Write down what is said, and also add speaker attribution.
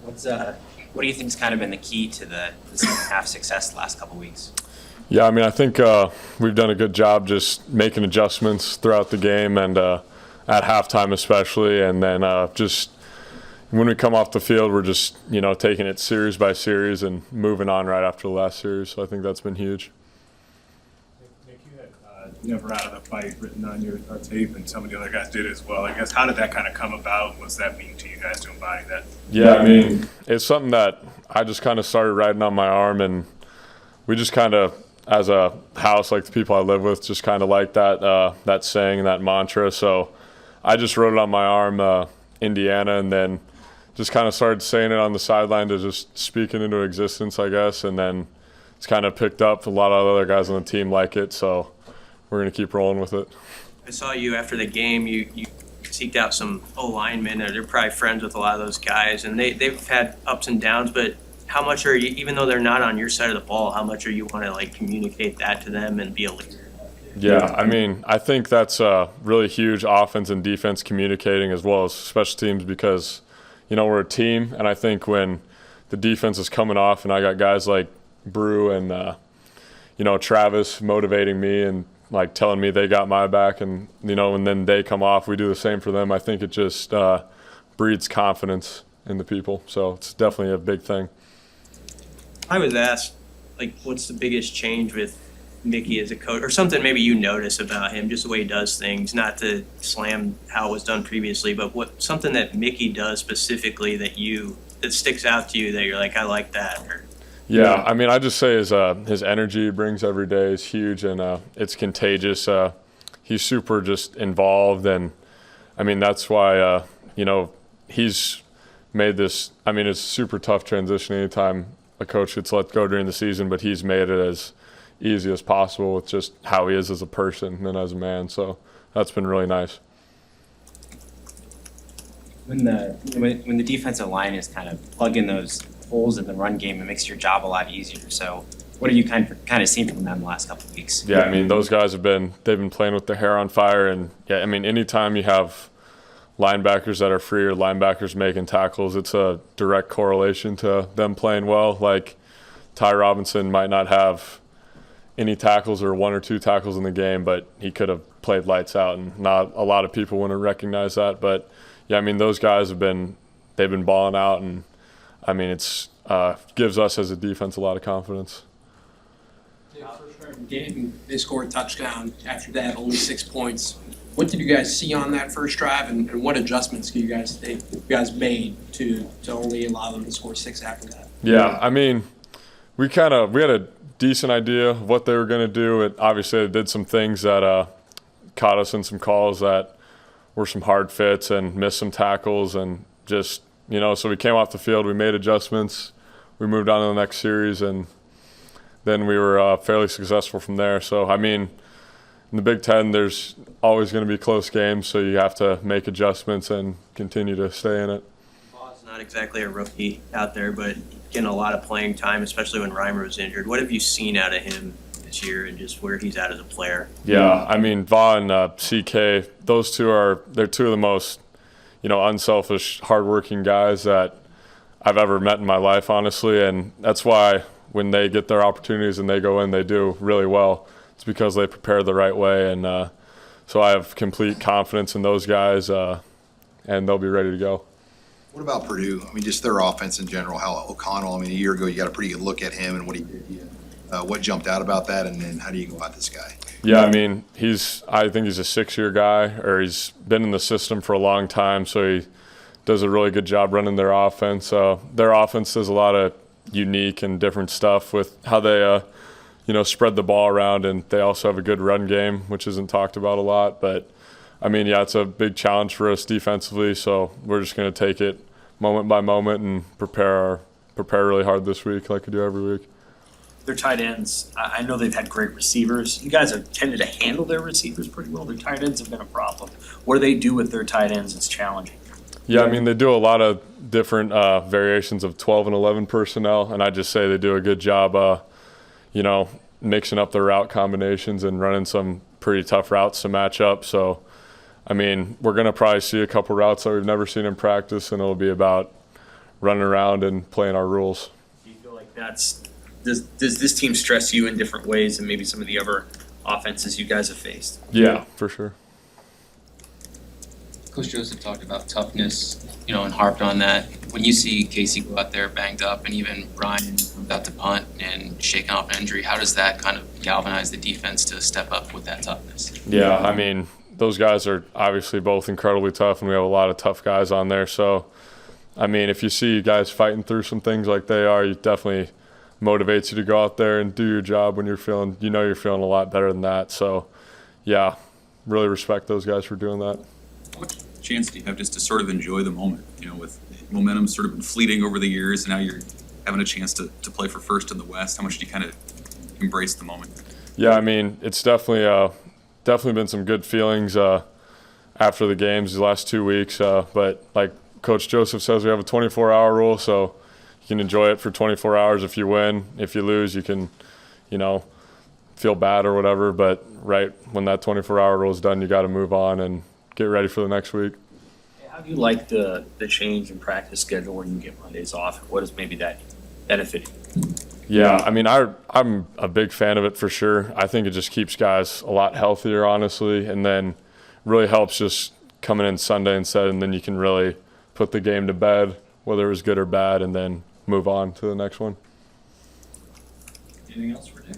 Speaker 1: What do you think has kind of been the key to the second half success the last couple of weeks?
Speaker 2: Yeah, I mean, I think we've done a good job just making adjustments throughout the game and at halftime especially, and then just when we come off the field, we're just, taking it series by series and moving on right after the last series. So I think that's been huge.
Speaker 3: Nick, you had never out of the fight written on your tape, and some of the other guys did as well. I guess, how did that kind of come about? What's that mean to you guys to embody that?
Speaker 2: Yeah, I mean, it's something that I just kind of started writing on my arm, and we just kind of, as a house, like the people I live with, just kind of like that saying, that mantra. So I just wrote it on my arm, Indiana, and then just kind of started saying it on the sideline to just speak it into existence, I guess. And then it's kind of picked up. A lot of other guys on the team like it, so we're going to keep rolling with it.
Speaker 4: I saw you after the game. You seeked out some O-linemen. They're probably friends with a lot of those guys, and they've had ups and downs. But how much are you, even though they're not on your side of the ball, how much are you want to communicate that to them and be a leader?
Speaker 2: Yeah, I mean, I think that's really huge, offense and defense communicating as well as special teams, because we're a team, and I think when the defense is coming off and I got guys like Brew and Travis motivating me and telling me they got my back, and and then they come off, we do the same for them. I think it just breeds confidence in the people, so it's definitely a big thing.
Speaker 4: I was asked, what's the biggest change with Mickey as a coach, or something maybe you notice about him, just the way he does things, not to slam how it was done previously, but something that Mickey does specifically that sticks out to you that you're like, I like that?
Speaker 2: Yeah, I mean, I just say his energy he brings every day is huge, and it's contagious. He's super just involved, and I mean, that's why he's made this. I mean, it's a super tough transition anytime a coach gets let go during the season, but he's made it as easy as possible with just how he is as a person and as a man. So that's been really nice.
Speaker 1: When the defensive line is kind of plugging those holes in the run game, it makes your job a lot easier. So what have you kind of seen from them the last couple of weeks?
Speaker 2: Yeah, I mean, those guys they've been playing with their hair on fire, and yeah, I mean, anytime you have linebackers that are free or linebackers making tackles, it's a direct correlation to them playing well. Like Ty Robinson might not have any tackles or one or two tackles in the game, but he could have played lights out, and not a lot of people wouldn't recognize that. But yeah, I mean, those guys they've been balling out, and I mean, it's gives us as a defense a lot of confidence.
Speaker 5: First drive of the game, they scored a touchdown. After that, only 6 points. What did you guys see on that first drive, and what adjustments do you guys think you guys made to only allow them to score 6 after that?
Speaker 2: Yeah, I mean, we had a decent idea of what they were going to do. It obviously they did some things that caught us in some calls that were some hard fits and missed some tackles, and just so we came off the field, we made adjustments, we moved on to the next series, and then we were fairly successful from there. So I mean, in the Big Ten, there's always going to be close games, so you have to make adjustments and continue to stay in it.
Speaker 4: Ball's not exactly a rookie out there, but getting a lot of playing time, especially when Reimer was injured. What have you seen out of him this year and just where he's at as a player?
Speaker 2: Yeah, I mean, Vaughn, CK, those they're two of the most, unselfish, hardworking guys that I've ever met in my life, honestly. And that's why when they get their opportunities and they go in, they do really well. It's because they prepare the right way. And so I have complete confidence in those guys, and they'll be ready to go.
Speaker 6: What about Purdue? I mean, just their offense in general, how O'Connell, a year ago you got a pretty good look at him and what he did. What jumped out about that, and then how do you go about this guy?
Speaker 2: Yeah, I mean, I think he's a 6-year guy, or he's been in the system for a long time, so he does a really good job running their offense. Their offense does a lot of unique and different stuff with how they, spread the ball around, and they also have a good run game, which isn't talked about a lot. But, I mean, yeah, it's a big challenge for us defensively, so we're just going to take it moment by moment and prepare really hard this week like we do every week.
Speaker 7: Their tight ends, I know they've had great receivers. You guys have tended to handle their receivers pretty well. Their tight ends have been a problem. What do they do with their tight ends that's challenging?
Speaker 2: Yeah, I mean, they do a lot of different variations of 12 and 11 personnel, and I just say they do a good job, mixing up the route combinations and running some pretty tough routes to match up. So, I mean, we're going to probably see a couple routes that we've never seen in practice, and it'll be about running around and playing our rules.
Speaker 7: Do you feel like does this team stress you in different ways than maybe some of the other offenses you guys have faced?
Speaker 2: Yeah, for sure.
Speaker 8: Coach Joseph talked about toughness, and harped on that. When you see Casey go out there banged up, and even Brian about to punt and shaking off an injury, how does that kind of galvanize the defense to step up with that toughness?
Speaker 2: Yeah, I mean, those guys are obviously both incredibly tough, and we have a lot of tough guys on there. So, I mean, if you see guys fighting through some things like they are, it definitely motivates you to go out there and do your job when you're feeling a lot better than that. So, yeah, really respect those guys for doing that.
Speaker 9: How much chance do you have just to sort of enjoy the moment, with momentum sort of been fleeting over the years, and now you're having a chance to play for first in the West? How much do you kind of embrace the moment?
Speaker 2: Yeah, I mean, it's definitely been some good feelings after the games the last 2 weeks. But like Coach Joseph says, we have a 24-hour rule, so you can enjoy it for 24 hours if you win. If you lose, you can, feel bad or whatever. But right when that 24-hour rule is done, you got to move on and get ready for the next week.
Speaker 7: How do you like the change in practice schedule when you get Mondays off? What is maybe that benefit?
Speaker 2: Yeah, I mean, I'm a big fan of it for sure. I think it just keeps guys a lot healthier, honestly, and then really helps just coming in Sunday instead, and then you can really put the game to bed, whether it was good or bad, and then move on to the next one.
Speaker 8: Anything else for Nick?